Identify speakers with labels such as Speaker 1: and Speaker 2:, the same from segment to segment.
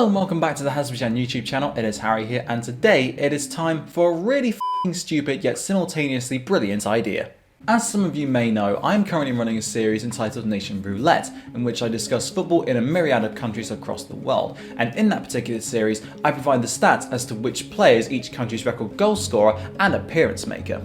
Speaker 1: Hello and welcome back to the Hasbichan YouTube channel. It is Harry here, and today it is time for a really f***ing stupid yet simultaneously brilliant idea. As some of you may know, I am currently running a series entitled Nation Roulette, in which I discuss football in a myriad of countries across the world, and in that particular series I provide the stats as to which players each country's record goal scorer and appearance maker.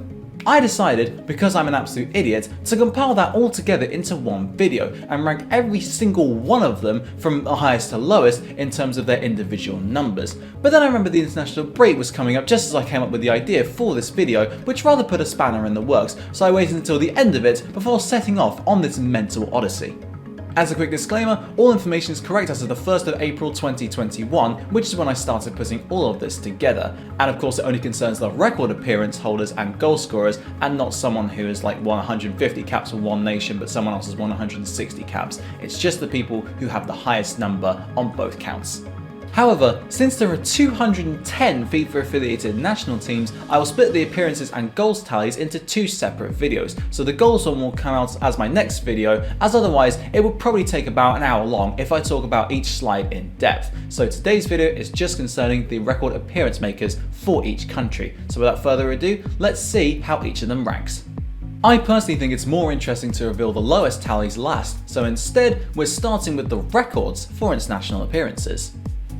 Speaker 1: I decided, because I'm an absolute idiot, to compile that all together into one video and rank every single one of them from the highest to lowest in terms of their individual numbers. But then I remembered the international break was coming up just as I came up with the idea for this video, which rather put a spanner in the works, so I waited until the end of it before setting off on this mental odyssey. As a quick disclaimer, all information is correct as of the 1st of April 2021, which is when I started putting all of this together. And of course it only concerns the record appearance holders and goal scorers, and not someone who has like won 150 caps for one nation but someone else has won 160 caps. It's just the people who have the highest number on both counts. However, since there are 210 FIFA affiliated national teams, I will split the appearances and goals tallies into two separate videos, so the goals one will come out as my next video, as otherwise it would probably take about an hour long if I talk about each slide in depth. So today's video is just concerning the record appearance makers for each country. So without further ado, let's see how each of them ranks. I personally think it's more interesting to reveal the lowest tallies last, so instead we're starting with the records for international appearances.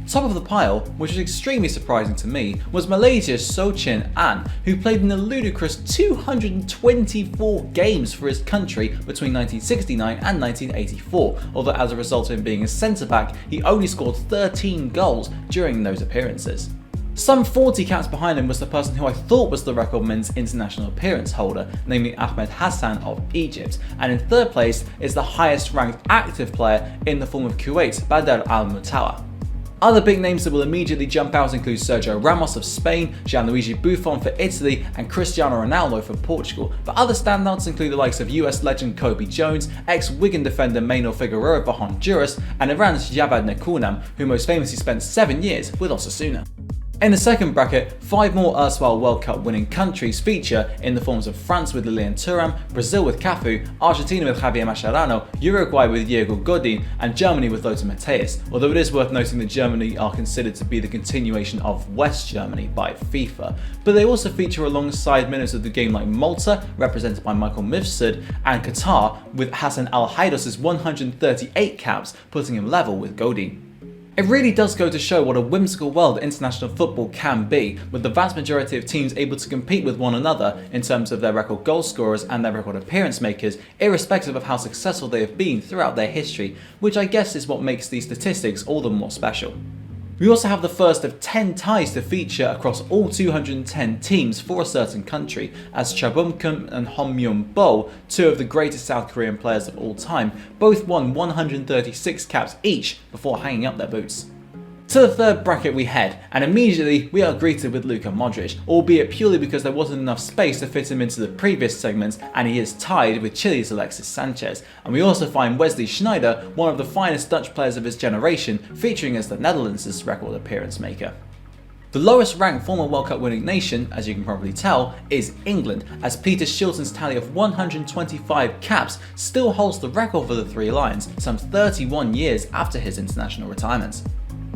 Speaker 1: Top of the pile, which was extremely surprising to me, was Malaysia's Sochin An, who played in a ludicrous 224 games for his country between 1969 and 1984, although as a result of him being a centre-back, he only scored 13 goals during those appearances. Some 40 caps behind him was the person who I thought was the record men's international appearance holder, namely Ahmed Hassan of Egypt, and in third place is the highest ranked active player in the form of Kuwait, Badr Al-Mutawa. Other big names that will immediately jump out include Sergio Ramos of Spain, Gianluigi Buffon for Italy, and Cristiano Ronaldo for Portugal, but other standouts include the likes of US legend Kobe Jones, ex-Wigan defender Maynor Figueroa for Honduras, and Iran's Javad Nekounam, who most famously spent 7 years with Osasuna. In the second bracket, 5 more erstwhile World Cup winning countries feature in the forms of France with Lilian Thuram, Brazil with Cafu, Argentina with Javier Mascherano, Uruguay with Diego Godin, and Germany with Lothar Matthäus, although it is worth noting that Germany are considered to be the continuation of West Germany by FIFA. But they also feature alongside minutes of the game like Malta, represented by Michael Mifsud, and Qatar with Hassan Al-Haidos's 138 caps, putting him level with Godin. It really does go to show what a whimsical world international football can be, with the vast majority of teams able to compete with one another in terms of their record goal scorers and their record appearance makers, irrespective of how successful they have been throughout their history, which I guess is what makes these statistics all the more special. We also have the first of 10 ties to feature across all 210 teams for a certain country, as Chabumkum and Honmyoung Bo, two of the greatest South Korean players of all time, both won 136 caps each before hanging up their boots. To the third bracket we head, and immediately we are greeted with Luka Modric, albeit purely because there wasn't enough space to fit him into the previous segments, and he is tied with Chile's Alexis Sanchez. And we also find Wesley Sneijder, one of the finest Dutch players of his generation, featuring as the Netherlands' record appearance maker. The lowest ranked former World Cup winning nation, as you can probably tell, is England, as Peter Shilton's tally of 125 caps still holds the record for the Three Lions, some 31 years after his international retirement.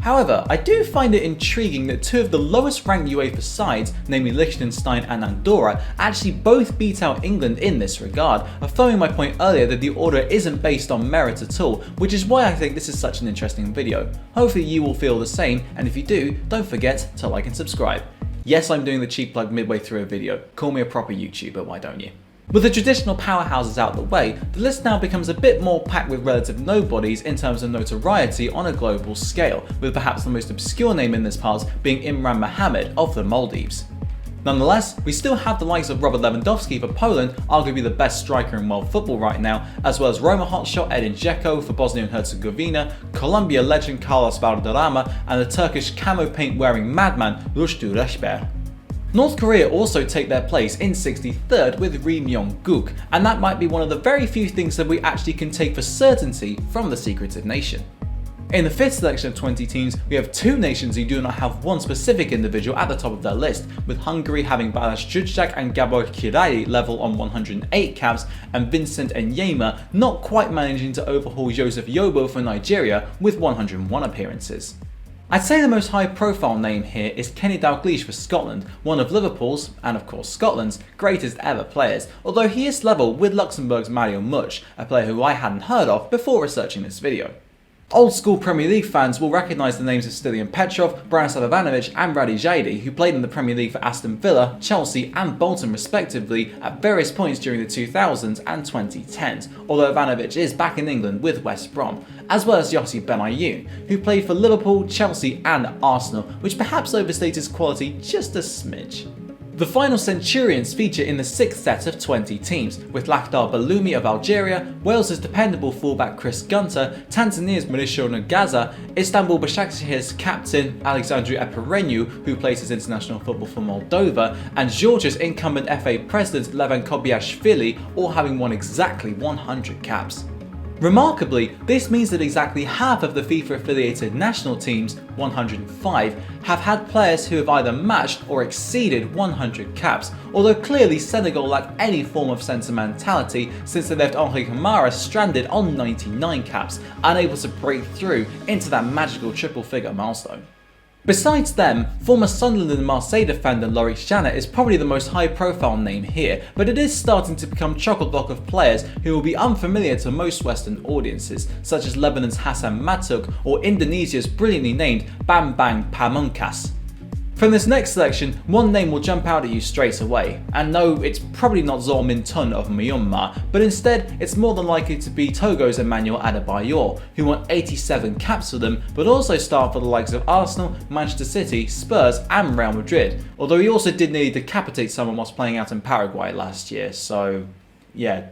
Speaker 1: However, I do find it intriguing that two of the lowest ranked UEFA sides, namely Liechtenstein and Andorra, actually both beat out England in this regard, affirming my point earlier that the order isn't based on merit at all, which is why I think this is such an interesting video. Hopefully you will feel the same, and if you do, don't forget to like and subscribe. Yes, I'm doing the cheap plug midway through a video. Call me a proper YouTuber, why don't you? With the traditional powerhouses out the way, the list now becomes a bit more packed with relative nobodies in terms of notoriety on a global scale, with perhaps the most obscure name in this part being Imran Mohamed of the Maldives. Nonetheless, we still have the likes of Robert Lewandowski for Poland, arguably the best striker in world football right now, as well as Roma hotshot Edin Dzeko for Bosnia and Herzegovina, Colombia legend Carlos Valderrama, and the Turkish camo paint wearing madman Rushdu Reshber. North Korea also take their place in 63rd with Ri Myung-guk, and that might be one of the very few things that we actually can take for certainty from the secretive nation. In the fifth selection of 20 teams, we have two nations who do not have one specific individual at the top of their list, with Hungary having Balázs Zsuzsak and Gabor Király level on 108 caps, and Vincent Enyema not quite managing to overhaul Joseph Yobo for Nigeria with 101 appearances. I'd say the most high profile name here is Kenny Dalglish for Scotland, one of Liverpool's, and of course Scotland's, greatest ever players, although he is level with Luxembourg's Mario Much, a player who I hadn't heard of before researching this video. Old school Premier League fans will recognise the names of Stilian Petrov, Branislav Ivanovic and Radi Jaidi, who played in the Premier League for Aston Villa, Chelsea and Bolton respectively at various points during the 2000s and 2010s, although Ivanovic is back in England with West Brom, as well as Yossi Benayoun, who played for Liverpool, Chelsea and Arsenal, which perhaps overstates his quality just a smidge. The final Centurions feature in the 6th set of 20 teams, with Lakhdar Baloumi of Algeria, Wales's dependable fullback Chris Gunter, Tanzania's Mauricio Nagaza, Istanbul Başakşehir's captain Alexandru Eperenyu, who plays his international football for Moldova, and Georgia's incumbent FA president Levan Kobiashvili, all having won exactly 100 caps. Remarkably, this means that exactly half of the FIFA-affiliated national teams, 105, have had players who have either matched or exceeded 100 caps, although clearly Senegal lack any form of sentimentality since they left Henri Camara stranded on 99 caps, unable to break through into that magical triple-figure milestone. Besides them, former Sunderland and Marseille defender Loris Janet is probably the most high-profile name here, but it is starting to become chock-a-block of players who will be unfamiliar to most Western audiences, such as Lebanon's Hassan Matuk or Indonesia's brilliantly named Bambang Pamungkas. From this next selection, one name will jump out at you straight away, and no, it's probably not Zor Min Tun of Myanmar, but instead it's more than likely to be Togo's Emmanuel Adebayor, who won 87 caps for them, but also starred for the likes of Arsenal, Manchester City, Spurs and Real Madrid, although he also did nearly decapitate someone whilst playing out in Paraguay last year, so yeah,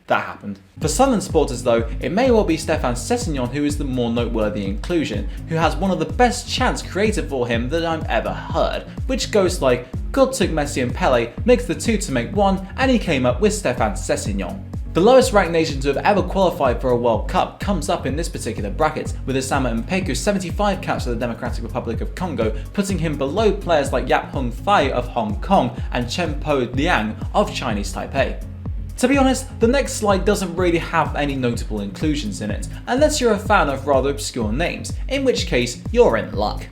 Speaker 1: that happened. For Sunderland supporters though, it may well be Stéphane Sessegnon who is the more noteworthy inclusion, who has one of the best chants created for him that I've ever heard, which goes like, God took Messi and Pele, mixed the two to make one, and he came up with Stéphane Sessegnon. The lowest ranked nation to have ever qualified for a World Cup comes up in this particular bracket, with Osama Mpeku's 75 caps for the Democratic Republic of Congo, putting him below players like Yap Hung Fai of Hong Kong and Chen Po Liang of Chinese Taipei. To be honest, the next slide doesn't really have any notable inclusions in it, unless you're a fan of rather obscure names, in which case you're in luck.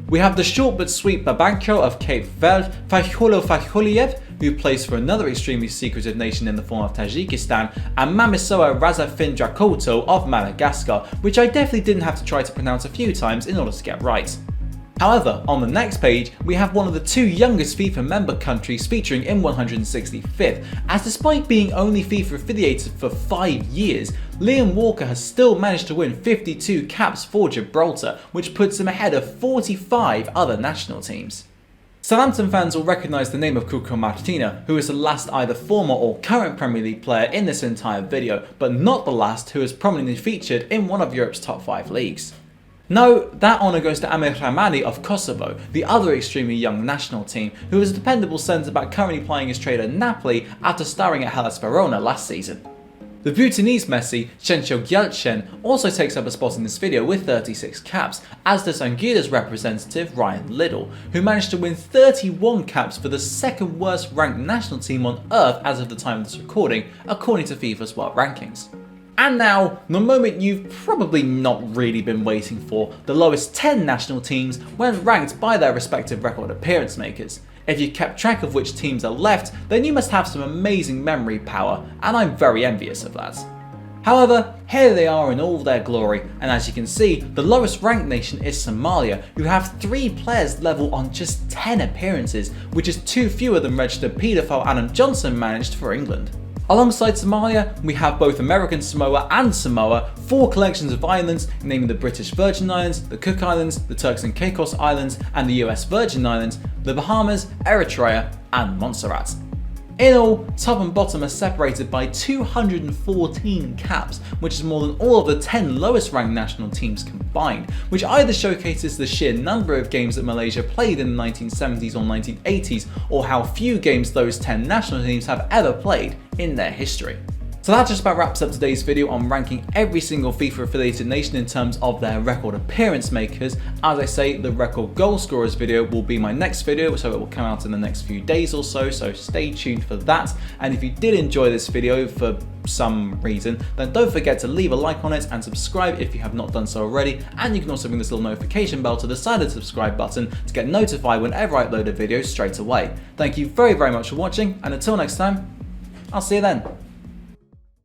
Speaker 1: We have the short but sweet Babancho of Cape Verde, Fakholo Fakhuliev, who plays for another extremely secretive nation in the form of Tajikistan, and Mamisoa Razafin Drakoto of Madagascar, which I definitely didn't have to try to pronounce a few times in order to get right. However, on the next page, we have one of the two youngest FIFA member countries featuring in 165th, as despite being only FIFA affiliated for 5 years, Liam Walker has still managed to win 52 caps for Gibraltar, which puts him ahead of 45 other national teams. Southampton fans will recognise the name of Cuco Martina, who is the last either former or current Premier League player in this entire video, but not the last who has prominently featured in one of Europe's top 5 leagues. No, that honour goes to Amir Hamadi of Kosovo, the other extremely young national team, who is a dependable centre-back currently plying his trade at Napoli after starring at Hellas Verona last season. The Bhutanese Messi, Chencho Gyalchen, also takes up a spot in this video with 36 caps, as does Anguilla's representative Ryan Liddell, who managed to win 31 caps for the second worst ranked national team on earth as of the time of this recording, according to FIFA's World Rankings. And now, the moment you've probably not really been waiting for, the lowest 10 national teams when ranked by their respective record appearance makers. If you kept track of which teams are left, then you must have some amazing memory power, and I'm very envious of that. However, here they are in all their glory, and as you can see, the lowest ranked nation is Somalia, who have 3 players level on just 10 appearances, which is 2 fewer than registered paedophile Adam Johnson managed for England. Alongside Somalia, we have both American Samoa and Samoa, 4 collections of islands, namely the British Virgin Islands, the Cook Islands, the Turks and Caicos Islands, and the US Virgin Islands, the Bahamas, Eritrea, and Montserrat. In all, top and bottom are separated by 214 caps, which is more than all of the 10 lowest ranked national teams combined, which either showcases the sheer number of games that Malaysia played in the 1970s or 1980s, or how few games those 10 national teams have ever played in their history. So that just about wraps up today's video on ranking every single FIFA affiliated nation in terms of their record appearance makers. As I say, the record goal scorers video will be my next video, so it will come out in the next few days or so stay tuned for that. And if you did enjoy this video for some reason, then don't forget to leave a like on it and subscribe if you have not done so already. And you can also ring this little notification bell to the side of the subscribe button to get notified whenever I upload a video straight away. Thank you very much for watching, and until next time, I'll see you then.